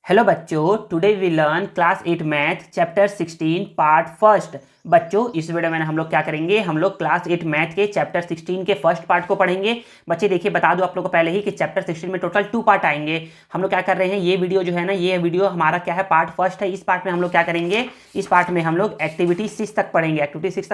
Hello बच्चों, today we learn class 8 math chapter 16 part first. बच्चों इस वीडियो में हम लोग क्या करेंगे, हम लोग क्लास 8 मैथ के चैप्टर 16 के फर्स्ट पार्ट को पढ़ेंगे। बच्चे देखिए, बता दूं आप लोगों को पहले ही कि चैप्टर 16 में टोटल 2 पार्ट आएंगे। हम लोग क्या कर रहे हैं, ये वीडियो जो है ना, ये वीडियो हमारा क्या है, पार्ट फर्स्ट है। इस पार्ट में हम लोग क्या करेंगे, इस पार्ट में हम लोग एक्टिविटी 6 तक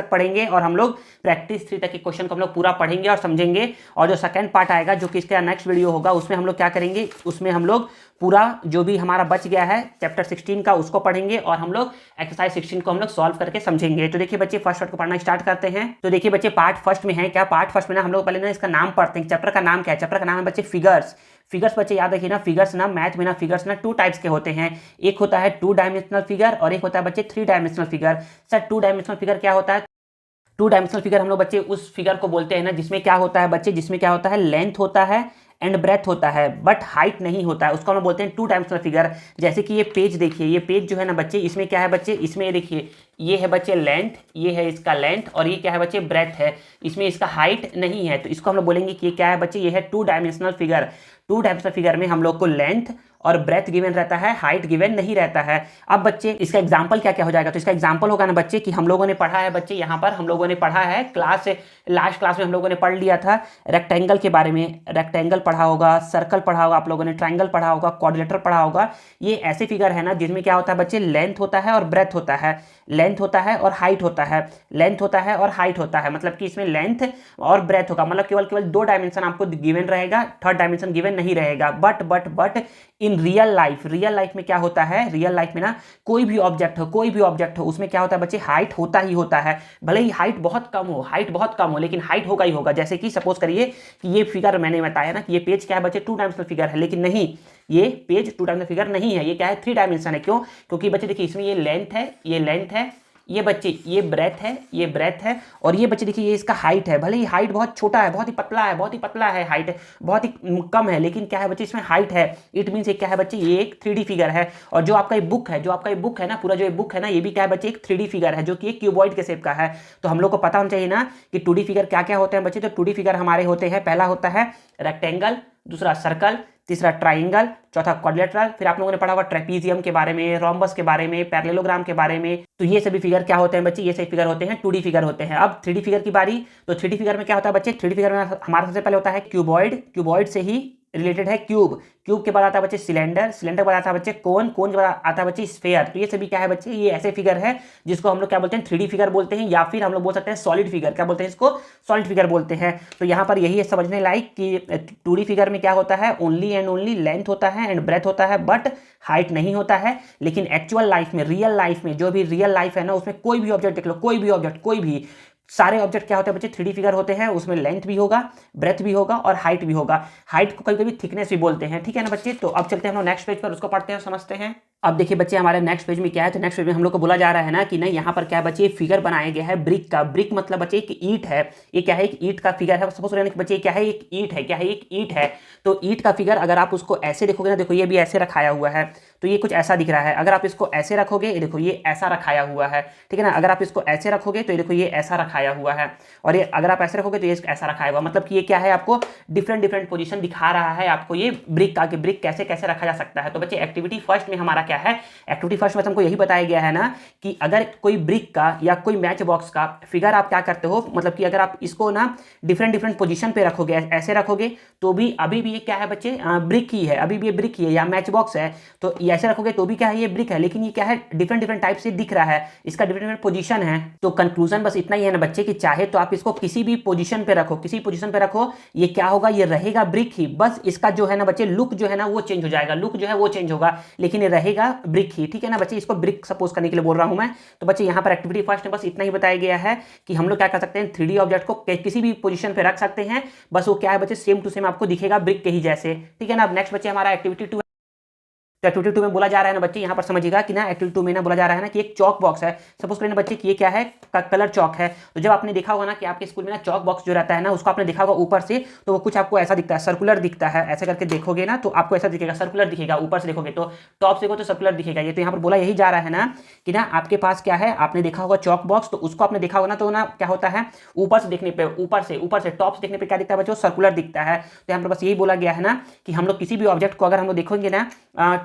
पढ़ेंगे, और हम लोग प्रैक्टिस 3 तक के क्वेश्चन को हम लोग पूरा पढ़ेंगे और समझेंगे। और जो सेकंड पार्ट आएगा, जो कि इसका नेक्स्ट वीडियो होगा, उसमें हम लोग क्या करेंगे, उसमें हम लोग पूरा जो भी हमारा बच गया है चैप्टर 16 का उसको पढ़ेंगे और हम लोग एक्सरसाइज 16 को हम लोग सॉल्व करके समझेंगे। तो देखिए बच्चे, फर्स्ट पार्ट को पढ़ना स्टार्ट करते हैं। तो देखिए बच्चे, पार्ट फर्स्ट में है क्या, पार्ट फर्स्ट में ना हम लोग पहले ना इसका नाम पढ़ते हैं। चैप्टर का नाम क्या है, चैप्टर का नाम है बच्चे फिगर्स। फिगर्स बच्चे याद रखिए ना, फिगर्स ना मैथ में ना, फिगर्स ना 2 टाइप्स के होते हैं। एक होता है 2 डायमेंशनल फिगर और एक होता है बच्चे 3 dimensional figure. Sir 2 dimensional figure क्या होता है? 2 डायमेंशनल फिगर हम लोग बच्चे उस फिगर को बोलते हैं ना जिसमें क्या होता है बच्चे, जिसमें क्या होता है, लेंथ होता है एंड ब्रेथ होता है बट हाइट नहीं होता है, उसको हम बोलते हैं 2 डायमेंशनल फिगर। जैसे कि ये पेज देखिए, ये पेज जो है ना बच्चे, इसमें क्या है बच्चे, इसमें देखिए ये है बच्चे लेंथ, ये है इसका लेंथ और ये क्या है बच्चे, ब्रेथ है। इसमें इसका हाइट नहीं है, तो इसको हम लोग बोलेंगे कि ये क्या है बच्चे, ये है 2 डायमेंशनल फिगर। 2 डायमेंशनल फिगर में हम लोग को लेंथ और ब्रेथ गिवन रहता है, हाइट गिवन नहीं रहता है। अब बच्चे इसका एग्जांपल क्या क्या हो जाएगा, तो इसका एग्जांपल होगा ना बच्चे कि हम लोगों ने पढ़ा है बच्चे, यहाँ पर हम लोगों ने पढ़ा है लास्ट क्लास में हम लोगों ने पढ़ लिया था रेक्टेंगल के बारे में। रेक्टेंगल पढ़ा होगा, सर्कल पढ़ा होगा आप लोगों ने, ट्राइंगल पढ़ा होगा, क्वाड्रिलेटरल पढ़ा होगा। ये ऐसे फिगर है ना जिसमें क्या होता है बच्चे, लेंथ होता है और ब्रेथ होता है, लेंथ होता है और हाइट होता है, लेंथ होता है और हाइट होता है। मतलब कि इसमें लेंथ और ब्रेथ होगा, मतलब केवल 2 डायमेंशन आपको गिवन रहेगा, थर्ड डायमेंशन गिवन नहीं रहेगा। बट इन रियल लाइफ में क्या होता है, रियल लाइफ में ना कोई भी ऑब्जेक्ट हो उसमें क्या होता है बच्चे, हाइट होता ही होता है। भले ही हाइट बहुत कम हो, लेकिन हाइट होगा ही होगा। जैसे कि सपोज करिए कि ये फिगर मैंने बताया ना कि ये पेज क्या है बच्चे, 2 डायमेंशनल फिगर है, लेकिन नहीं, ये पेज 2 डायमेंशनल फिगर नहीं है, ये क्या है, 3 डायमेंशन है। क्यों? क्योंकि बच्चे देखिए इसमें ये लेंथ है, ये बच्चे ये ब्रेथ है और ये बच्चे देखिए ये इसका हाइट है। भले ही हाइट बहुत छोटा है, बहुत ही पतला है, हाइट बहुत ही कम है, लेकिन क्या है बच्चे, इसमें हाइट है। इट मीन्स क्या है बच्चे, ये एक 3D फिगर है। और जो आपका ये बुक है ना, पूरा जो ये बुक है ना, ये भी क्या है बच्चे, एक 3D फिगर है जो कि एक क्यूबॉइड के शेप का है। तो हम लोग को पता होना चाहिए ना कि 2D फिगर क्या क्या होते हैं बच्चे। तो 2D फिगर हमारे होते हैं, पहला होता है रेक्टेंगल, दूसरा सर्कल, तीसरा ट्राइंगल, चौथा क्वाड्रिलेटरल। फिर आप लोगों ने पढ़ा होगा ट्रेपीजियम के बारे में, रोम्बस के बारे में, पैरेललोग्राम के बारे में। तो ये सभी फिगर क्या होते हैं बच्चे, ये सभी फिगर होते हैं 2D फिगर होते हैं। अब 3D फिगर की बारी। तो 3D फिगर में क्या होता है बच्चे, 3D फिगर में हमारा सबसे पहले होता है क्यूबॉइड से ही रिलेटेड है क्यूब के बाद आता है बच्चे सिलेंडर के बाद आता है बच्चे कोन के बाद आता है बच्चे स्फेयर। तो ये सभी क्या है बच्चे, ये ऐसे फिगर है जिसको हम लोग क्या बोलते हैं, 3D फिगर बोलते हैं, या फिर हम लोग बोल सकते हैं सॉलिड फिगर। क्या बोलते हैं इसको, सॉलिड फिगर बोलते हैं। तो यहाँ पर यही है समझने लायक कि 2D फिगर में क्या होता है, ओनली एंड ओनली लेंथ होता है एंड ब्रेथ होता है बट हाइट नहीं होता है। लेकिन एक्चुअल लाइफ में, रियल लाइफ में, जो भी रियल लाइफ है ना, उसमें कोई भी ऑब्जेक्ट देख लो, कोई भी सारे ऑब्जेक्ट क्या होते हैं बच्चे, 3D फिगर होते हैं। उसमें लेंथ भी होगा, ब्रेथ भी होगा और हाइट भी होगा। हाइट को कभी कभी थिकनेस भी बोलते हैं, ठीक है ना बच्चे। तो अब चलते हैं हम लोग नेक्स्ट पेज पर, उसको पढ़ते हैं, समझते हैं। अब देखिए बच्चे, हमारे नेक्स्ट पेज में क्या है, तो नेक्स्ट पेज में हम लोग को बोला जा रहा है ना कि नहीं, यहाँ पर क्या है बच्चे, फिगर बनाया गया है ब्रिक का। ब्रिक मतलब बच्चे एक ईंट है। ये क्या है, एक ईंट का फिगर है। सपोज करें कि बच्चे क्या है, एक ईंट है, क्या है, एक ईंट है। तो ईंट का फिगर अगर आप उसको ऐसे देखोगे ना, देखो ये भी ऐसे रखाया हुआ है, तो ये कुछ ऐसा दिख रहा है। अगर आप इसको ऐसे रखोगे, ये देखो ये ऐसा रखाया हुआ है, ठीक है ना। अगर आप इसको ऐसे रखोगे तो ये देखो ये ऐसा रखाया हुआ है, और ये अगर आप ऐसे रखोगे तो ये ऐसा रखाया हुआ। मतलब कि ये क्या है, आपको डिफरेंट पोजीशन दिखा रहा है आपको ये ब्रिक का, कि ब्रिक कैसे कैसे रखा जा सकता है। तो बच्चे एक्टिविटी फर्स्ट में हमारा क्या है, एक्टिविटी फर्स्ट में हमको यही बताया गया है ना कि अगर कोई ब्रिक का या कोई मैच बॉक्स का फिगर आप क्या करते हो, मतलब कि अगर आप इसको ना डिफरेंट पोजीशन पे रखोगे, ऐसे रखोगे, तो भी अभी भी ये क्या है बच्चे, ब्रिक ही है, अभी भी ये ब्रिक ही है या मैच बॉक्स है। तो ऐसे रखोगे तो भी क्या है, ये ब्रिक है, लेकिन ये क्या है, डिफरेंट टाइप से दिख रहा है, इसका डिफरेंट पोजीशन है। तो कंक्लूजन बस इतना ही है ना बच्चे कि चाहे तो आप इसको किसी भी पोजीशन पे रखो, ये क्या होगा, ये रहेगा ब्रिक ही। बस इसका जो है ना बच्चे, लुक जो है ना वो चेंज हो जाएगा, लुक जो है वो चेंज होगा, लेकिन ये रहेगा ब्रिक ही, ठीक है ना बच्चे। इसको ब्रिक सपोज करने के लिए बोल रहा हूं मैं। तो बच्चे यहाँ पर एक्टिविटी फर्स्ट में बस इतना ही बताया गया है कि हम लोग क्या कर सकते हैं, 3D ऑब्जेक्ट को किसी भी पोजीशन पे रख सकते हैं, बस वो क्या है बच्चे, सेम टू सेम आपको दिखेगा ब्रिक के ही जैसे, ठीक है ना। अब नेक्स्ट बच्चे हमारा एक्टिविटी 2 तो एक्टिविटी 2 में बोला जा रहा है ना बच्चे, यहाँ पर समझिएगा कि ना एक्टिविटी 2 में ना बोला जा रहा है ना कि एक चौक बॉक्स है। सपोज करें ना बच्चे कि ये क्या है, कलर चौक है। तो जब आपने देखा होगा ना कि आपके स्कूल में ना चौक बॉक्स जो रहता है ना, उसको आपने देखा होगा ऊपर से, तो वो कुछ आपको ऐसा दिखता है, सर्कुलर दिखता है। ऐसे करके देखोगे ना तो आपको ऐसा दिखेगा, सर्कुलर दिखेगा। ऊपर से देखोगे तो टॉप से देखो तो सर्कुलर दिखेगा। ये तो यहाँ पर बोला यही जा रहा है ना कि ना आपके पास क्या है, आपने देखा होगा चौक बॉक्स, तो उसको आपने देखा होगा ना, तो ना क्या होता है, ऊपर से देखने पे, ऊपर से टॉप से देखने पे क्या दिखता है बच्चों, सर्कुलर दिखता है। तो यहाँ पर बस यही बोला गया है ना कि हम लोग किसी भी ऑब्जेक्ट को अगर हम लोग देखेंगे ना,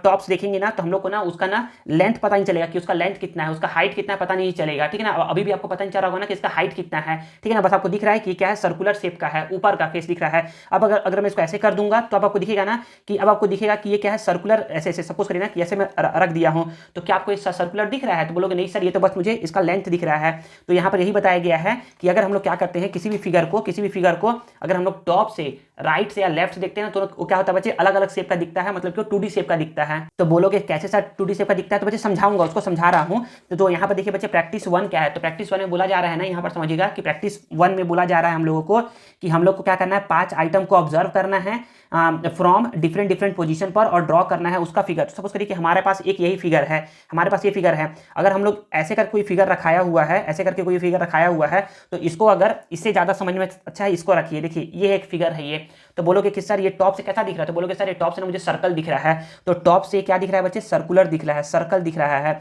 टॉप से देखेंगे ना, तो हम लोग को ना उसका ना लेंथ पता नहीं चलेगा कि उसका लेंथ कितना है, उसका हाइट कितना है, पता नहीं चलेगा। ठीक है ना, अभी भी आपको पता नहीं चल रहा होगा ना कि इसका हाइट कितना है। ठीक है ना, बस आपको दिख रहा है कि क्या है, सर्कुलर शेप का है, ऊपर का फेस दिख रहा है। अब अगर मैं इसको ऐसे कर दूंगा तो अब आपको दिखेगा ना कि अब आपको दिखेगा कि ये क्या है, सर्कुलर ऐसे ऐसे सपोज करिए ना कि ऐसे मैं रख दिया हूं, तो क्या आपको इसका सर्कुलर दिख रहा है? तो बोलोगे नहीं सर, ये तो बस मुझे इसका लेंथ दिख रहा है। तो यहाँ पर यही बताया गया है कि अगर हम लोग क्या करते हैं, किसी भी फिगर को अगर हम लोग टॉप से, राइट से या लेफ्ट से देखते हैं ना, तो वो क्या होता है बच्चे, अलग अलग शेप का दिखता है, मतलब कि 2D शेप का दिखता है। तो बोलोगे कैसे सर 2D शेप का दिखता है? तो बच्चे समझाऊंगा, उसको समझा रहा हूं। तो यहाँ पर देखिए बच्चे, प्रैक्टिस 1 क्या है, तो प्रैक्टिस 1 में बोला जा रहा है ना, यहाँ पर समझिएगा कि प्रैक्टिस 1 में बोला जा रहा है हम लोगों को कि हम लोग को क्या करना है, 5 आइटम को ऑब्जर्व करना है फ्रॉम डिफरेंट पोजीशन पर और ड्रॉ करना है उसका फिगर। तो सपोज करिए कि हमारे पास एक यही फिगर है, हमारे पास ये फिगर है। अगर हम लोग ऐसे करके कोई फिगर रखाया हुआ है, ऐसे करके कोई फिगर रखाया हुआ है, तो इसको अगर इससे ज़्यादा समझ में अच्छा है, इसको रखिए। देखिए ये एक फिगर है ये, तो बोलोगे कि सर ये टॉप से कैसा दिख रहा है? तो बोलोगे सर ये टॉप से ना मुझे सर्कल दिख रहा है। तो टॉप से क्या दिख रहा है बच्चे, सर्कुलर दिख रहा है, सर्कल दिख रहा है।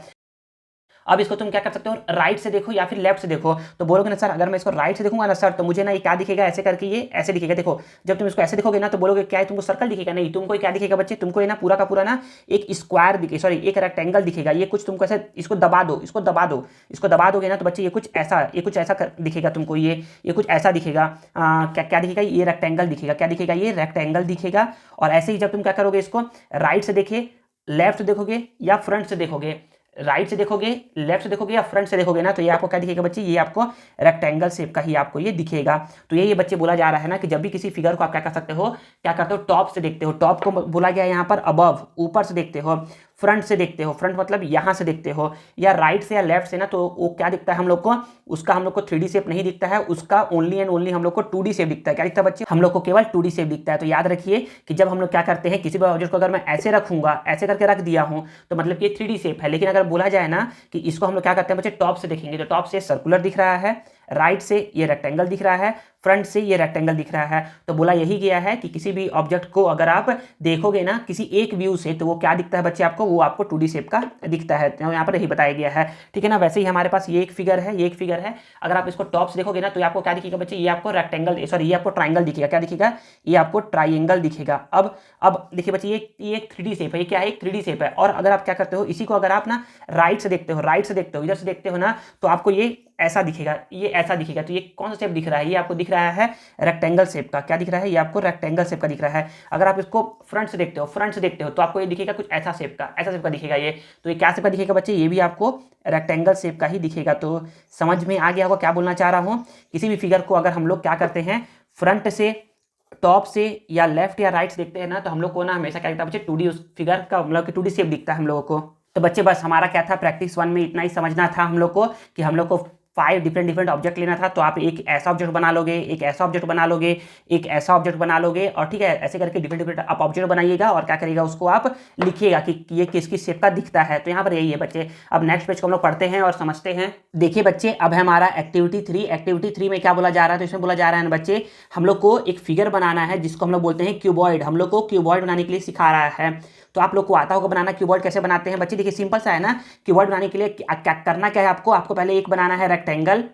अब इसको तुम क्या कर सकते हो, राइट से देखो या फिर लेफ्ट से देखो। तो बोलोगे ना सर अगर मैं इसको राइट से देखूंगा ना सर, तो मुझे ना ये क्या दिखेगा, ऐसे करके ये ऐसे दिखेगा। देखो जब तुम इसको ऐसे देखोगे ना, तो बोलोगे क्या है, तुमको सर्कल दिखेगा? नहीं, तुमको क्या दिखेगा बच्चे, तुमको ये ना पूरा का पूरा ना एक स्क्वायर दिखे, सॉरी एक रेक्टेंगल दिखेगा। ये कुछ तुमको ऐसे, इसको दबा दो, इसको दबा दो, इसको दबा दोगे ना, तो बच्चे ये कुछ ऐसा दिखेगा तुमको, ये कुछ ऐसा दिखेगा। क्या क्या दिखेगा, ये रेक्टेंगल दिखेगा। क्या दिखेगा, ये रेक्टेंगल दिखेगा। और ऐसे ही जब तुम क्या करोगे, इसको राइट से देखे, लेफ्ट से देखोगे या फ्रंट से देखोगे, राइट से देखोगे, लेफ्ट से देखोगे या फ्रंट से देखोगे ना, तो ये आपको क्या दिखेगा बच्चे, ये आपको रेक्टेंगल शेप का ही आपको ये दिखेगा। तो ये बच्चे बोला जा रहा है ना कि जब भी किसी फिगर को आप क्या कर सकते हो, क्या करते हो, टॉप से देखते हो। टॉप को बोला गया है यहाँ पर अबव, ऊपर से देखते हो। फ्रंट से देखते हो, फ्रंट मतलब यहाँ से देखते हो, या राइट से या लेफ्ट से ना, तो वो क्या दिखता है हम लोग को, उसका हम लोग को 3D शेप नहीं दिखता है, उसका ओनली एंड ओनली हम लोग को 2D शेप दिखता है। क्या दिखता है बच्चे, हम लोग को केवल 2D शेप दिखता है। तो याद रखिए कि जब हम लोग क्या करते हैं, किसी भी ऑब्जेक्ट को अगर मैं ऐसे रखूंगा, ऐसे करके रख दिया हूं, तो मतलब कि 3D शेप है। लेकिन अगर बोला जाए ना कि इसको हम लोग क्या करते हैं बच्चे, टॉप से देखेंगे, तो टॉप से सर्कुलर दिख रहा है, राइट से ये रेक्टेंगल दिख रहा है, फ्रंट से ये रेक्टेंगल दिख रहा है। तो बोला यही गया है कि किसी भी ऑब्जेक्ट को अगर आप देखोगे ना किसी एक व्यू से, तो वो क्या दिखता है बच्चे आपको, वो आपको 2D शेप का दिखता है। तो यहाँ पर यही बताया गया है। ठीक है ना, वैसे ही हमारे पास ये एक फिगर है, ये एक फिगर है। अगर आप इसको टॉप से देखोगे ना, तो ये आपको क्या दिखेगा बच्चे, ये आपको रेक्टेंगल, सॉरी ये आपको ट्राइंगल दिखेगा। क्या दिखेगा, ये आपको ट्राइंगल दिखेगा। अब देखिए बच्चे, ये एक 3D शेप है, ये क्या है, एक 3D शेप है। और अगर आप क्या करते हो, इसी को अगर आप ना राइट से देखते हो, इधर से देखते हो ना, तो आपको ये ऐसा दिखेगा, ये ऐसा दिखेगा। तो ये कौन सा शेप दिख रहा है, ये आपको दिख रहा है रेक्टेंगल शेप का। क्या दिख रहा है, ये आपको रेक्टेंगल शेप का दिख रहा है। अगर आप इसको फ्रंट से देखते हो, तो आपको ये दिखेगा कुछ ऐसा शेप का दिखेगा ये। तो ये क्या शेप का दिखेगा बच्चे, ये भी आपको रेक्टेंगल शेप का ही दिखेगा। तो समझ में आ गया होगा क्या बोलना चाह रहा हूँ। किसी भी फिगर को अगर हम लोग क्या करते हैं, फ्रंट से, टॉप से या लेफ्ट या राइट से देखते हैं ना, तो हम लोग को ना हमेशा क्या दिखता है बच्चे, 2D उस फिगर का मतलब कि 2D शेप दिखता है हम लोगों को। तो बच्चे बस हमारा क्या था, प्रैक्टिस 1 में इतना ही समझना था हम लोग को कि हम लोग को 5 डिफरेंट ऑब्जेक्ट लेना था। तो आप एक ऐसा ऑब्जेक्ट बना लोगे, एक ऐसा ऑब्जेक्ट बना लोगे, एक ऐसा ऑब्जेक्ट बना लोगे, और ठीक है ऐसे करके डिफरेंट आप ऑब्जेक्ट बनाइएगा और क्या करिएगा, उसको आप लिखिएगा कि ये किस किस शेप का दिखता है। तो यहाँ पर यही है बच्चे। अब नेक्स्ट पेज को हम लोग पढ़ते हैं और समझते हैं। देखिए बच्चे, अब है हमारा एक्टिविटी 3। एक्टिविटी 3 में क्या बोला जा रहा है, तो इसमें बोला जा रहा है ना बच्चे, हम लोग को एक फिगर बनाना है जिसको हम लोग बोलते हैं क्यूबॉइड। हम लोग को क्यूबॉइड बनाने के लिए सिखा रहा है। तो आप लोग को आता होगा बनाना, क्यूबॉइड कैसे बनाते हैं बच्चे। देखिए सिंपल सा है ना, क्यूबॉइड बनाने के लिए क्या करना क्या है आपको पहले एक बनाना है रेक्टेंगल,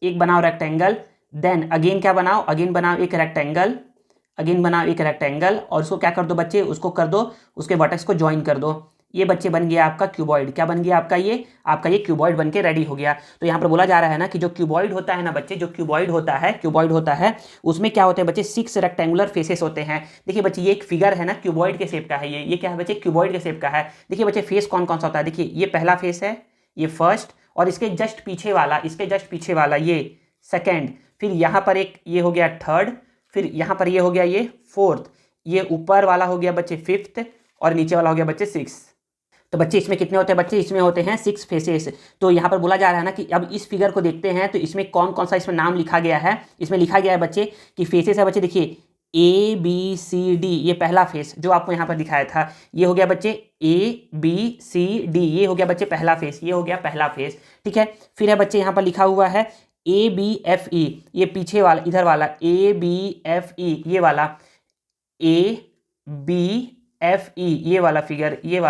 एक बनाओ रेक्टेंगल, देन अगेन क्या बनाओ, अगेन बनाओ एक रेक्टेंगल, अगेन बनाओ एक रेक्टेंगल, और उसको क्या कर दो बच्चे, उसको कर दो, उसके वर्टेक्स को ज्वाइन कर दो। ये बच्चे बन गया आपका क्यूबॉइड। क्या बन गया आपका ये क्यूबॉइड बन के रेडी हो गया। तो यहाँ पर बोला जा रहा है ना कि जो क्यूबॉइड होता है ना बच्चे, जो क्यूबॉइड होता है उसमें क्या होते हैं बच्चे, 6 रेक्टेंगुलर फेसेस होते हैं। देखिए बच्चे, ये एक फिगर है ना, क्यूबॉइड के शेप का है ये क्या है बच्चे, क्यूबॉइड के शेप का है। देखिए बच्चे, फेस कौन कौन सा होता है, देखिए ये पहला फेस है, ये फर्स्ट, और इसके जस्ट पीछे वाला ये सेकेंड, फिर यहाँ पर एक ये हो गया थर्ड, फिर यहाँ पर ये हो गया ये फोर्थ, ये ऊपर वाला हो गया बच्चे फिफ्थ, और नीचे वाला हो गया बच्चे 6। तो बच्चे इसमें कितने होते हैं बच्चे, इसमें होते हैं 6 फेसेस। तो यहाँ पर बोला जा रहा है ना कि अब इस फिगर को देखते हैं, तो इसमें कौन कौन सा इसमें नाम लिखा गया है। इसमें लिखा गया है बच्चे कि फेसेस है बच्चे, देखिए ABCD, ये पहला फेस जो आपको यहाँ पर दिखाया था, ये हो गया बच्चे ABCD, ये हो गया बच्चे पहला फेस, ये हो गया पहला फेस। ठीक है, फिर है बच्चे यहाँ पर लिखा हुआ है ABFE, ये पीछे वाला इधर वाला ABFE, ये वाला ABFE, ये वाला फिगर, ये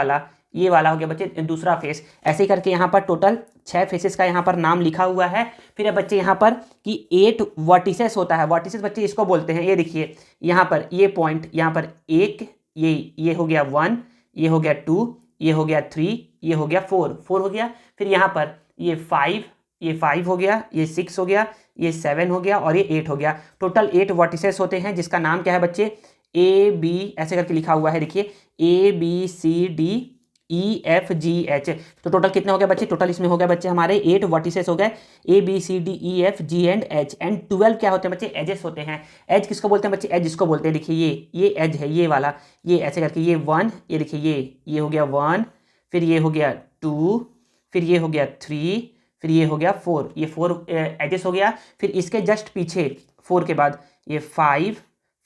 वाला हो गया बच्चे दूसरा फेस। ऐसे ही करके यहाँ पर टोटल 6 फेसेस का यहाँ पर नाम लिखा हुआ है। फिर है बच्चे यहाँ पर कि 8 वर्टिसेस होता है, वर्टिसेस बच्चे इसको बोलते हैं, ये देखिए यहाँ पर ये पॉइंट, यहाँ पर एक, ये हो गया 1, ये हो गया 2, ये हो गया 3, ये हो गया 4 हो गया। फिर यहाँ पर ये 5 हो गया, ये 6 हो गया, ये 7 हो गया और ये 8 हो गया। टोटल 8 वर्टिसेस होते हैं, जिसका नाम क्या है बच्चे AB, ऐसे करके लिखा हुआ है, देखिए ABCDEFGH। तो टोटल कितने हो गए बच्चे, टोटल इसमें हो गए बच्चे हमारे 8 वर्टिसेस हो गए, ABCDEFG एंड H। एंड 12 क्या होते हैं बच्चे, एजेस होते हैं। एज किसको बोलते हैं बच्चे, एज इसको बोलते हैं, देखिए ये एज है, ये वाला, ये ऐसे करके ये 1, ये देखिए ये हो गया 1, फिर ये हो गया 2, फिर ये हो गया 3, फिर ये हो गया 4, ये 4 एजेस हो गया। फिर इसके जस्ट पीछे 4 के बाद ये 5,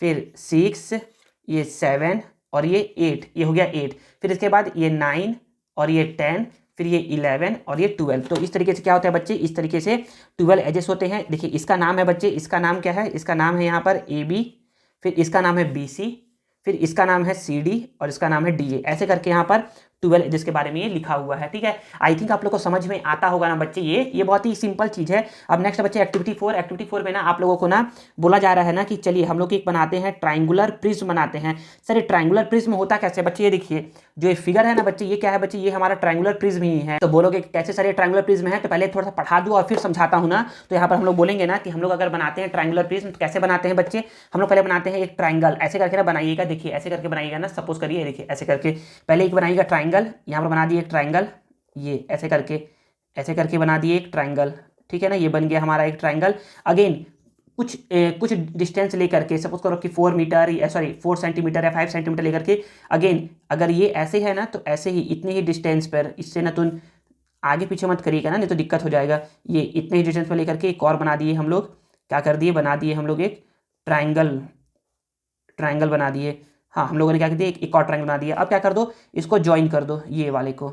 फिर 6, ये 7 और ये 8, ये हो गया 8। फिर इसके बाद ये 9 और ये 10, फिर ये 11 और ये 12। तो इस तरीके से क्या होता है बच्चे, इस तरीके से 12 एजेस होते हैं। देखिए इसका नाम है बच्चे, इसका नाम क्या है, इसका नाम है यहाँ पर AB, फिर इसका नाम है BC, फिर इसका नाम है CD और इसका नाम है DA। ऐसे करके यहाँ पर 12 एजेस के बारे में ये लिखा हुआ है। ठीक है, आई थिंक आप लोग को समझ में आता होगा ना बच्चे, ये बहुत ही सिंपल चीज़ है। अब नेक्स्ट बच्चे एक्टिविटी 4 में ना आप लोगों को ना बोला जा रहा है ना कि चलिए हम लोग एक बनाते हैं ट्राइंगुलर प्रिज्म बनाते हैं। सर ये ट्राइंगुलर प्रिज्म होता कैसे बच्चे, ये देखिए जो ये फिगर है ना बच्चे, ये क्या है बच्चे, ये हमारा ट्राइंगुलर प्रिज्म ही है। तो बोलोगे कैसे सर ये ट्राइंगुलर प्रिज्म है, तो पहले थोड़ा सा पढ़ा दूँ और फिर समझाता हूँ ना। तो यहाँ पर हम लोग बोलेंगे ना कि हम लोग अगर बनाते हैं ट्राइंगुलर प्रिज्म तो कैसे बनाते हैं बच्चे, हम लोग पहले बनाते हैं एक ट्राइंगल, ऐसे करके ना बनाइएगा, देखिए ऐसे करके बनाइएगा ना, सपोज करिए देखिए ऐसे करके पहले एक बनाइएगा ट्राइंगल, यहाँ पर बना दिए एक ट्राइंगल, ये ऐसे करके बना दिए एक ट्राइंगल। ठीक है ना, ये बन गया हमारा एक ट्राइंगल। अगेन कुछ डिस्टेंस लेकर के, सपोज करो कि 4 मीटर, सॉरी 4 सेंटीमीटर या 5 सेंटीमीटर लेकर के, अगेन अगर ये ऐसे है ना तो ऐसे ही इतने ही डिस्टेंस पर, इससे ना तुम आगे पीछे मत करिएगा ना, नहीं तो दिक्कत हो जाएगा। ये इतने ही डिस्टेंस पर लेकर के एक और बना दिए हम लोग, क्या कर दिए, बना दिए हम लोग एक ट्राइंगल बना दिए। हाँ, हम लोगों ने क्या कर दिया, एक और ट्राइंगल बना दिया। अब क्या कर दो, इसको ज्वाइन कर दो, ये वाले को,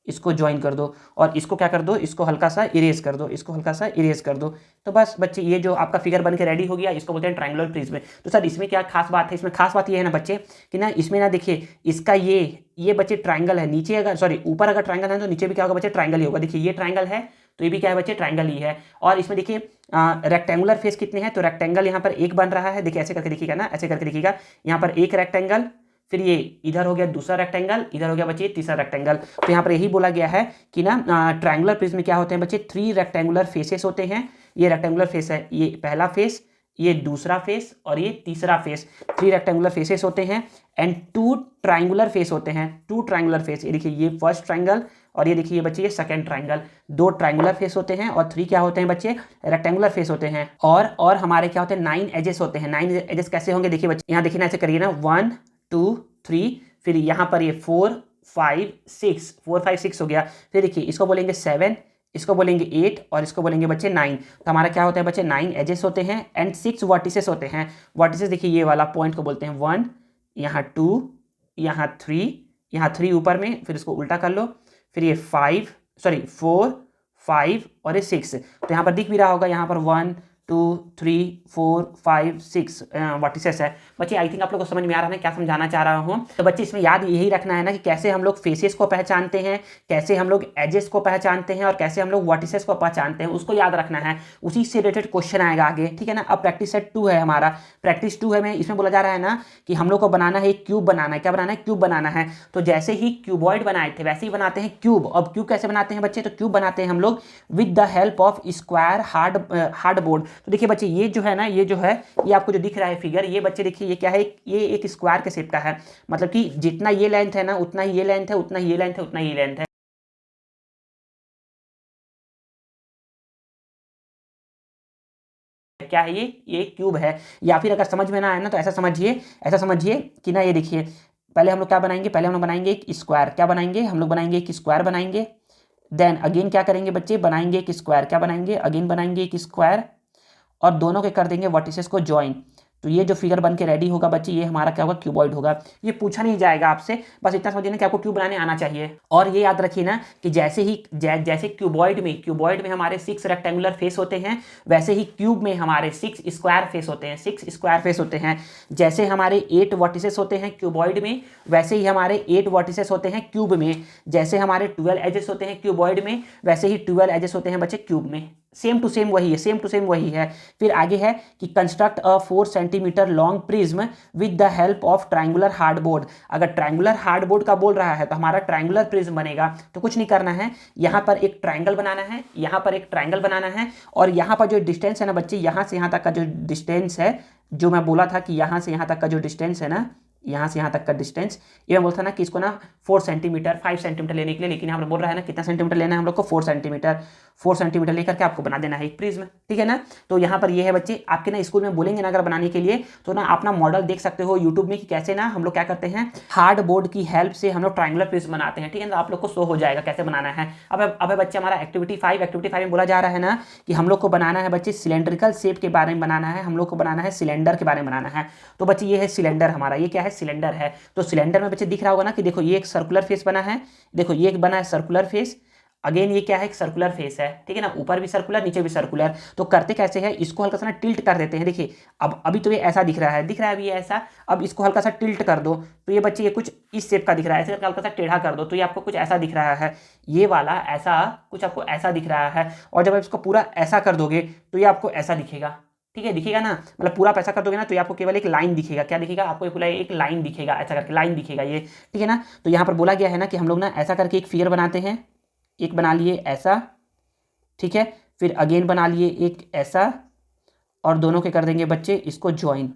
इसको ज्वाइन कर दो और इसको क्या कर दो, इसको हल्का सा इरेज कर दो, तो बस बच्चे ये जो आपका फिगर बन के रेडी हो गया, इसको बोलते हैं ट्रायंगुलर प्रिज्म। तो सर इसमें क्या खास बात है, इसमें खास बात ये है ना बच्चे कि ना इसमें ना देखिए इसका ये बच्चे ट्राइंगल है, नीचे अगर सॉरी ऊपर अगर ट्राइंगल है तो नीचे भी क्या होगा बच्चे, ट्राइंगल ही होगा। देखिए ये ट्राइंगल है तो ये भी क्या है बच्चे, ट्राइंगल ही है। और इसमें देखिए रेक्टेंगुलर फेस कितने हैं, तो रेक्टेंगल यहाँ पर एक बन रहा है, देखिए ऐसे करके देखिएगा ना, ऐसे करके देखिएगा, यहाँ पर एक रेक्टेंगल, फिर ये इधर हो गया दूसरा रेक्टेंगल, इधर हो गया बच्चे तीसरा रेक्टेंगल। तो यहाँ पर यही बोला गया है कि ना ट्रायंगुलर प्रिज्म में क्या होते हैं बच्चे, 3 रेक्टेंगुलर फेसेस होते हैं। ये रेक्टेंगुलर फेस है, ये पहला फेस, ये दूसरा फेस और ये तीसरा फेस, 3 रेक्टेंगुलर फेसेस होते हैं एंड 2 ट्रायंगुलर फेस होते हैं, 2 ट्रायंगुलर फेस। ये देखिए ये फर्स्ट ट्रायंगल और ये देखिए बच्चे ये सेकंड ट्रायंगल, 2 ट्रायंगुलर फेस होते हैं और 3 क्या होते हैं बच्चे, रेक्टेंगुलर फेस होते हैं। और हमारे क्या होते हैं, 9 एजेस होते हैं। 9 एजेस कैसे होंगे, देखिए बच्चे यहाँ देखिए ना, ऐसे करिए ना, 1 2 3, फिर यहाँ पर ये 4 5 6 हो गया। फिर देखिए इसको बोलेंगे 7, इसको बोलेंगे 8 और इसको बोलेंगे बच्चे 9। तो हमारा क्या होता है बच्चे, 9 एजेस होते हैं एंड 6 वर्टिसेस होते हैं। वर्टिसेस देखिए ये वाला पॉइंट को बोलते हैं 1, यहाँ 2, यहाँ 3 ऊपर में, फिर इसको उल्टा कर लो, फिर ये 4 5 और ये 6। तो यहाँ पर दिख भी रहा होगा, यहाँ पर 1 2 3 4 5 6 वर्टिसेस है। बच्चे आई थिंक आप लोग को समझ में आ रहा है क्या समझाना चाह रहा हूँ। तो बच्चे इसमें याद यही रखना है ना कि कैसे हम लोग फेसेस को पहचानते हैं, कैसे हम लोग एजेस को पहचानते हैं और कैसे हम लोग वर्टिसेस को पहचानते हैं, उसको याद रखना है। उसी से रिलेटेड क्वेश्चन आएगा आगे, ठीक है ना। अब प्रैक्टिस सेट 2 है हमारा, प्रैक्टिस 2 है में इसमें बोला जा रहा है ना कि हम लोग को बनाना है एक क्यूब बनाना है। क्या बनाना है, क्यूब बनाना है। तो जैसे ही क्यूबॉइड बनाए थे वैसे ही बनाते हैं क्यूब। अब क्यूब कैसे बनाते हैं बच्चे, तो क्यूब बनाते हैं हम लोग with the help of square hard board. तो देखिए बच्चे ये जो है ना, ये जो है, ये आपको जो दिख रहा है फिगर, ये बच्चे देखिए ये क्या है, ये एक स्क्वायर के शेप का है। मतलब कि जितना ये लेंथ है ना उतना ही ये लेंथ है, उतना ही ये लेंथ है, उतना ही ये लेंथ है। क्या है ये क्यूब है। या फिर अगर समझ में ना आए ना तो ऐसा समझिए कि ना ये देखिए, पहले हम लोग क्या बनाएंगे, पहले हम लोग बनाएंगे एक स्क्वायर। क्या बनाएंगे, हम लोग बनाएंगे एक स्क्वायर बनाएंगे। देन अगेन क्या करेंगे बच्चे, बनाएंगे एक स्क्वायर। क्या बनाएंगे, अगेन बनाएंगे एक स्क्वायर। और दोनों के कर देंगे वर्टिसेस को ज्वाइन। तो ये जो फिगर बन के रेडी होगा बच्चे, ये हमारा क्या होगा, क्यूबॉइड होगा। ये पूछा नहीं जाएगा आपसे, बस इतना समझिए ना कि आपको क्यूब बनाने आना चाहिए। और ये याद रखिए ना कि जैसे क्यूबॉइड में हमारे 6 रेक्टेंगुलर फेस होते हैं, वैसे ही क्यूब में हमारे 6 स्क्वायर फेस होते हैं, 6 स्क्वायर फेस होते हैं। जैसे हमारे 8 वर्टिसेस होते हैं क्यूबॉइड में, वैसे ही हमारे 8 वर्टिसेस होते हैं क्यूब में। जैसे हमारे 12 एजेस होते हैं क्यूबॉइड में, वैसे ही 12 एजेस होते हैं बच्चे क्यूब में। सेम टू सेम वही है, सेम टू सेम वही है। फिर आगे है कि construct a 4 centimetre long prism with the help of triangular hardboard. अगर ट्राइंगुलर हार्डबोर्ड का बोल रहा है तो हमारा ट्राइंगुलर प्रिज्म बनेगा। तो कुछ नहीं करना है, यहाँ पर एक ट्राइंगल बनाना है, यहाँ पर एक ट्राइंगल बनाना है, और यहाँ पर जो डिस्टेंस है ना बच्चे, यहाँ से यहाँ तक का जो डिस्टेंस है, जो मैं बोला था कि यहाँ से यहाँ तक का जो डिस्टेंस है ना, यहाँ से यहाँ तक का डिस्टेंस, ये मैं बोलता ना कि इसको ना 4 सेंटीमीटर 5 सेंटीमीटर लेने के लिए, लेकिन यहाँ पर बोल रहा है ना कितना सेंटीमीटर लेना है हम लोग को, 4 सेंटीमीटर लेकर के आपको बना देना है एक प्रिज्म, ठीक है ना। तो यहाँ पर ये है बच्चे, आपके ना स्कूल में बोलेंगे ना अगर बनाने के लिए, तो ना अपना मॉडल देख सकते हो यूट्यूब में कि कैसे ना हम लोग क्या करते हैं, हार्ड बोर्ड की हेल्प से हम लोग ट्राइंगुलर प्रिज्म बनाते हैं, ठीक है ना। आप लोग को शो हो जाएगा कैसे बनाना है। अब बच्चे हमारा एक्टिविटी 5 में बोला जा रहा है ना कि हम लोग को बनाना है बच्चे सिलेंड्रिकल शेप के बारे में बनाना है, हम लोग को बनाना है सिलेंडर के बारे में बनाना है। तो बच्चे ये है सिलेंडर हमारा, ये क्या है, सिलेंडर है। तो सिलेंडर में बच्चे दिख रहा होगा ना कि देखो ये एक सर्कुलर फेस बना है, देखो ये एक बना है सर्कुलर फेस, अगेन ये क्या है, एक सर्कुलर फेस है, ठीक है ना, ऊपर भी सर्कुलर नीचे भी सर्कुलर। तो करते कैसे है, इसको हल्का सा ना टिल्ट कर देते हैं। देखिए अब अभी तो ये ऐसा दिख रहा है अभी ये ऐसा, अब इसको हल्का सा टिल्ट कर दो तो ये बच्चे ये कुछ इस शेप का दिख रहा है, ऐसे हल्का सा टेढ़ा कर दो तो ये आपको कुछ ऐसा दिख रहा है, ये वाला ऐसा कुछ आपको ऐसा दिख रहा है। और जब आप इसको पूरा ऐसा कर दोगे तो ये आपको ऐसा दिखेगा, ठीक है, दिखेगा ना, मतलब पूरा आप ऐसा कर दोगे ना तो ये आपको केवल एक लाइन दिखेगा। क्या दिखेगा आपको, पूरा एक लाइन दिखेगा, ऐसा करके लाइन दिखेगा ये, ठीक है ना। तो यहाँ पर बोला गया है ना कि हम लोग ना ऐसा करके एक फिगर बनाते हैं, एक बना लिए ऐसा, ठीक है, फिर अगेन बना लिए एक ऐसा, और दोनों के कर देंगे बच्चे इसको ज्वाइन।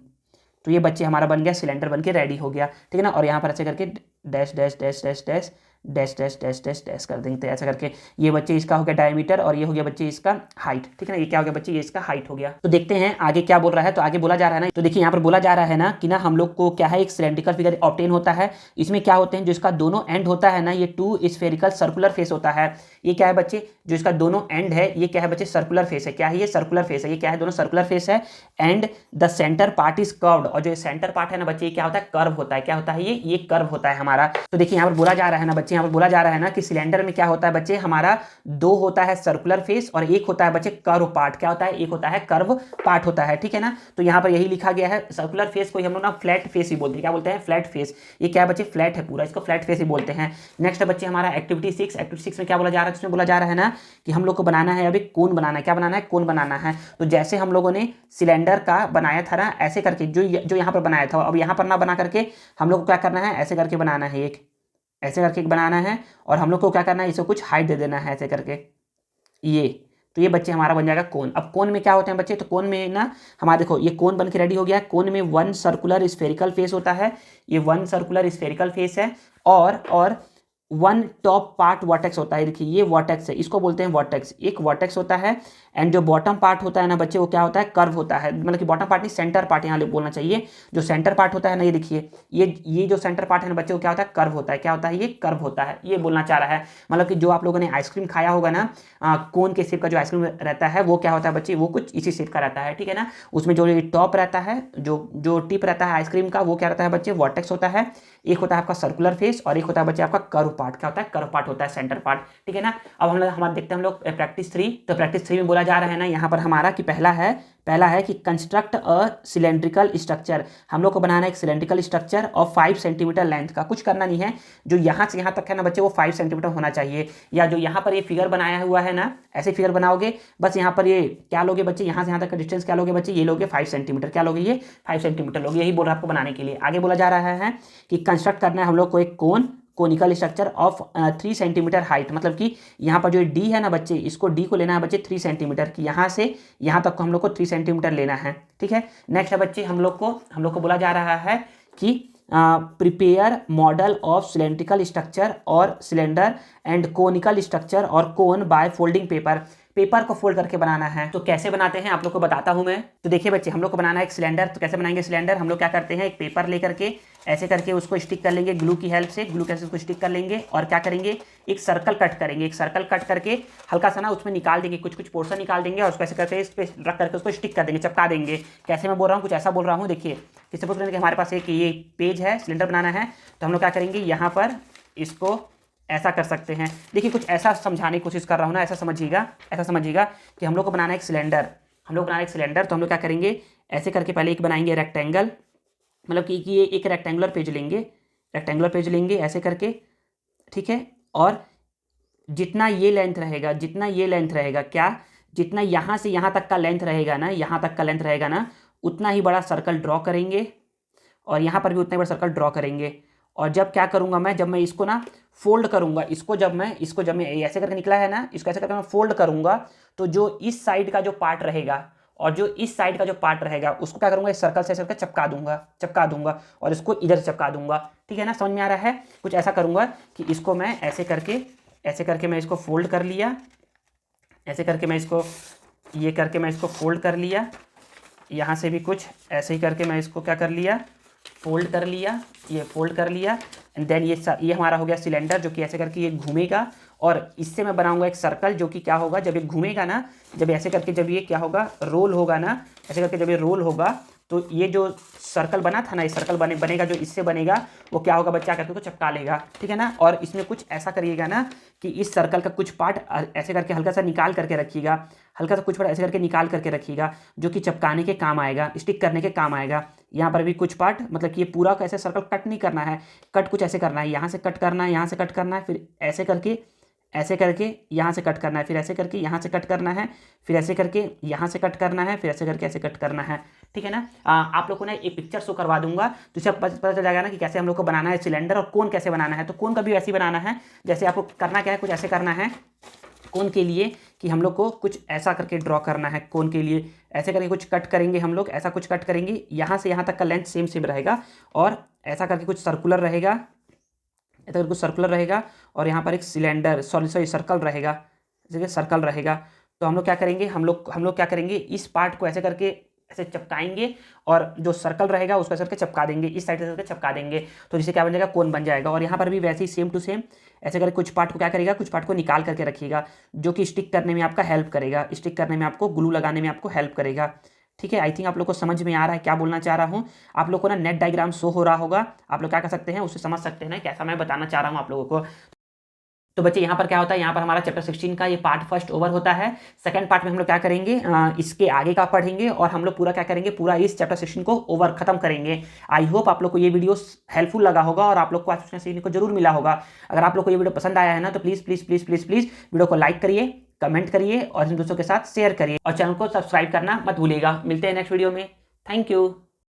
तो ये बच्चे हमारा बन गया, सिलेंडर बन के रेडी हो गया, ठीक है ना। और यहाँ पर ऐसे करके dash dash dash dash dash dash dash dash dash dash कर देंगे, तो ऐसा करके ये बच्चे इसका हो गया डायमीटर, और ये हो गया बच्चे इसका हाइट, ठीक है ना। ये क्या हो गया बच्चे, ये इसका हाइट हो गया। तो देखते हैं आगे क्या बोल रहा है। तो आगे बोला जा रहा है ना, तो देखिए यहाँ पर बोला जा रहा है ना कि ना हम लोग को क्या है, एक सिलेंड्रिकल फिगर ऑब्टेन होता है। इसमें क्या होते हैं, जो इसका दोनों एंड होता है ना, ये 2 स्फेरिकल सर्कुलर फेस होता है। ये क्या है बच्चे, जो इसका दोनों एंड है, ये क्या है बच्चे, सर्कुलर फेस है। क्या है ये, सर्कुलर फेस है। ये क्या है, दोनों सर्कुलर फेस है। And the centre part is curved, और जो सेंटर पार्ट है ना बच्चे, ये क्या होता है, कर्व होता है। क्या होता है ये कर्व होता है हमारा। तो देखिए यहाँ पर बोला जा रहा है ना बच्चे, यहाँ पर बोला जा रहा है ना कि सिलेंडर में क्या होता है बच्चे, हमारा 2 होता है सर्कुलर फेस और एक होता है बच्चे कर्व पार्ट। क्या होता है, एक होता है कर्व पार्ट होता है, ठीक है ना। तो यहाँ पर यही लिखा गया है, सर्कुलर फेस को हम लोग ना फ्लैट फेस ही बोलते हैं। क्या बोलते हैं, फ्लैट फेस। ये क्या है बच्चे, फ्लैट है पूरा, इसको फ्लैट फेस ही बोलते हैं। नेक्स्ट बच्चे हमारा एक्टिविटी 6 में क्या बोला जा रहा है, इसमें बोला जा रहा है ना कि हम लोग को बनाना है अभी कोन बनाना है। क्या बनाना है, कोन बनाना है। तो जैसे हम लोगों ने सिलेंडर का बनाया था ना, ऐसे करके जो यहाँ पर बनाया था, अब यहाँ पर ना बना करके हम लोग को क्या करना है, ऐसे करके बनाना है, एक ऐसे करके बनाना है, और हम लोग को क्या करना है, इसे कुछ हाइट दे देना है ऐसे करके ये। तो ये बच्चे हमारा बन जाएगा कोन। अब कोन में क्या होते हैं बच्चे, तो कोन में ना हमारा देखो ये कोन बन के रेडी हो गया है। कोन में 1 सर्कुलर स्फेरिकल फेस होता है, ये 1 सर्कुलर स्फेरिकल फेस है, और 1 टॉप पार्ट वर्टेक्स होता है। देखिए ये वर्टेक्स है, इसको बोलते हैं वर्टेक्स, एक वर्टेक्स होता है। एंड जो बॉटम पार्ट होता है ना बच्चे, वो क्या होता है, कर्व होता है। मतलब कि बॉटम पार्ट नहीं, सेंटर पार्ट यहाँ बोलना चाहिए। जो सेंटर पार्ट होता है ना, ये देखिए ये जो सेंटर पार्ट है ना बच्चे, वो क्या होता है, कर्व होता है। क्या होता है, ये कर्व होता है, ये बोलना चाह रहा है। मतलब कि जो आप लोगों ने आइसक्रीम खाया होगा ना, कोन के शेप का जो आइसक्रीम रहता है, वो क्या होता है बच्चे, वो कुछ इसी शेप का रहता है, ठीक है ना। उसमें जो टॉप रहता है, जो टिप रहता है आइसक्रीम का, वो क्या रहता है बच्चे, वर्टेक्स होता है। एक होता है आपका सर्कुलर फेस, और एक होता है बच्चे आपका कर्व पार्ट। क्या होता है, कर्व पार्ट होता है, सेंटर पार्ट, ठीक है ना। अब हम लोग हमारे देखते हैं हम लोग प्रैक्टिस 3। तो प्रैक्टिस 3 में बोला जा रहा है ना यहाँ पर हमारा कि पहला है कि कंस्ट्रक्ट अ सिलेंड्रिकल स्ट्रक्चर। हम लोग को बनाना है एक सिलेंड्रिकल स्ट्रक्चर और 5 सेंटीमीटर लेंथ का। कुछ करना नहीं है, जो यहाँ से यहाँ तक है ना बच्चे, वो 5 सेंटीमीटर होना चाहिए। या जो यहाँ पर ये फिगर बनाया हुआ है ना, ऐसे फिगर बनाओगे, बस यहाँ पर ये क्या लोगे बच्चे, यहाँ से यहाँ तक का डिस्टेंस क्या लोगे बच्चे, ये लोगे 5 सेंटीमीटर। क्या लोगे, ये 5 सेंटीमीटर लोगे। यही बोल रहा है आपको बनाने के लिए। आगे बोला जा रहा है कि कंस्ट्रक्ट करना है हम लोग को एक conical structure of 3 centimetre height. मतलब कि यहाँ पर जो डी है ना बच्चे, इसको डी को लेना है बच्चे 3 सेंटीमीटर की, यहाँ से यहाँ तक को हम लोग को 3 सेंटीमीटर लेना है, ठीक है। नेक्स्ट है बच्चे हम लोग को बोला जा रहा है कि prepare model of cylindrical structure और सिलेंडर एंड कोनिकल स्ट्रक्चर और कोन बाय फोल्डिंग पेपर। पेपर को फोल्ड करके बनाना है। तो कैसे बनाते हैं आप लोग को बताता हूं मैं। तो देखिए बच्चे, हम लोग को बनाना है एक सिलेंडर। तो कैसे बनाएंगे सिलेंडर? हम लोग क्या करते हैं, एक पेपर लेकर के ऐसे करके उसको स्टिक कर लेंगे ग्लू की हेल्प से। ग्लू कैसे उसको स्टिक कर लेंगे और क्या करेंगे, एक सर्कल कट करेंगे। एक सर्कल कट करके हल्का सा ना उसमें निकाल देंगे, कुछ कुछ पोर्शन निकाल देंगे और उसको ऐसे करके इस पे रख करके उसको स्टिक कर देंगे, चिपका देंगे। कैसे मैं बोल रहा हूँ, कुछ ऐसा बोल रहा हूँ। देखिए कि सपोज करें कि हमारे पास एक ये पेज है, सिलेंडर बनाना है, तो हम लोग क्या करेंगे, यहाँ पर इसको ऐसा कर सकते हैं। देखिए कुछ ऐसा समझाने की कोशिश कर रहा हूँ ना, ऐसा समझिएगा कि हम लोग को बनाना है एक सिलेंडर। तो हम लोग क्या करेंगे, ऐसे करके पहले एक बनाएंगे रेक्टेंगल, मतलब कि ये एक रेक्टेंगुलर पेज लेंगे ऐसे करके, ठीक है। और जितना ये लेंथ रहेगा क्या, जितना यहाँ से यहाँ तक का लेंथ रहेगा ना, उतना ही बड़ा सर्कल ड्रॉ करेंगे और यहाँ पर भी उतना ही बड़ा सर्कल ड्रॉ करेंगे। और जब क्या करूँगा मैं, जब मैं इसको ना फोल्ड करूँगा, इसको जब मैं ऐसे करके निकला है ना, इसको ऐसे करके मैं फोल्ड करूँगा, तो जो इस साइड का जो पार्ट रहेगा और जो इस साइड का जो पार्ट रहेगा उसको क्या करूँगा, इस सर्कल से ऐसे करके चिपका दूंगा और इसको इधर से चिपका दूंगा। ठीक है ना, समझ में आ रहा है। कुछ ऐसा करूँगा कि इसको मैं ऐसे करके मैं इसको फोल्ड कर लिया, ऐसे करके मैं इसको ये करके मैं इसको फोल्ड कर लिया, यहाँ से भी कुछ ऐसे ही करके मैं इसको क्या कर लिया, फोल्ड कर लिया एंड देन ये हमारा हो गया सिलेंडर, जो कि ऐसे करके ये घूमेगा और इससे मैं बनाऊंगा एक सर्कल, जो कि क्या होगा, जब ये घूमेगा ना, जब ऐसे करके जब ये क्या होगा, रोल होगा ना, ऐसे करके जब ये रोल होगा तो ये जो सर्कल बना था ना, ये सर्कल बनेगा, जो इससे बनेगा वो क्या होगा बच्चा, करके को चिपका लेगा। ठीक है ना। और इसमें कुछ ऐसा करिएगा ना कि इस सर्कल का कुछ पार्ट ऐसे करके हल्का सा निकाल करके रखिएगा, ऐसे करके निकाल करके रखिएगा, जो कि चिपकाने के काम आएगा, स्टिक करने के काम आएगा। यहाँ पर भी कुछ पार्ट, मतलब कि ये पूरा कैसे सर्कल कट नहीं करना है, कट कुछ ऐसे करना है, यहाँ से कट करना है, यहाँ से कट करना है, फिर ऐसे करके यहाँ से कट करना है, फिर ऐसे करके यहाँ से कट करना है, फिर ऐसे करके यहाँ से कट करना है, फिर ऐसे करके ऐसे कट करना है। ठीक है ना। आप लोग को ना एक पिक्चर शो करवा दूंगा, तो इससे पता चल जाएगा ना कि कैसे हम लोग को बनाना है सिलेंडर और कोन कैसे बनाना है। तो कोन का भी वैसे ही बनाना है, जैसे आपको करना क्या है, कुछ ऐसे करना है कोन के लिए कि हम लोग को कुछ ऐसा करके ड्रॉ करना है। कोन के लिए ऐसे करके कुछ कट करेंगे हम लोग, ऐसा कुछ कट करेंगे, यहाँ से यहाँ तक का लेंथ सेम रहेगा और ऐसा करके कुछ सर्कुलर रहेगा, ऐसा करके कुछ सर्कुलर रहेगा और यहाँ पर एक सिलेंडर सर्कल रहेगा, जैसे सर्कल रहेगा। तो हम लोग क्या करेंगे, हम लोग क्या करेंगे, इस पार्ट को ऐसे करके ऐसे चिपकाएंगे और जो सर्कल रहेगा उसको ऐसे करके चिपका देंगे, इस साइड से करके चिपका देंगे, तो जिससे क्या बन जाएगा, कोन बन जाएगा। और यहाँ पर भी वैसे ही सेम टू सेम ऐसे करके कुछ पार्ट को क्या करेगा, कुछ पार्ट को निकाल करके रखिएगा, जो कि स्टिक करने में आपका हेल्प करेगा, स्टिक करने में आपको ग्लू लगाने में आपको हेल्प करेगा। ठीक है। आई थिंक आप लोग को समझ में आ रहा है क्या बोलना चाह रहा हूँ। आप लोग को ना नेट डायग्राम शो हो रहा होगा, आप लोग क्या कर सकते हैं, उससे समझ सकते हैं ना कैसा मैं बताना चाह रहा हूँ आप लोगों को। तो बच्चे यहाँ पर क्या होता है, यहाँ पर हमारा चैप्टर 16 का ये पार्ट फर्स्ट ओवर होता है। सेकंड पार्ट में हम लोग क्या करेंगे, इसके आगे का पढ़ेंगे और हम लोग पूरा क्या करेंगे, पूरा इस चैप्टर 16 को ओवर खत्म करेंगे। आई होप आप लोग को ये वीडियो हेल्पफुल लगा होगा और आप लोग को आज सीखने को जरूर मिला होगा। अगर आप लोग को ये वीडियो पसंद आया है ना, तो please please please please please video को लाइक करिए, कमेंट करिए और इन दोस्तों के साथ शेयर करिए और चैनल को सब्सक्राइब करना मत भूलिएगा। मिलते हैं नेक्स्ट वीडियो में। Thank you.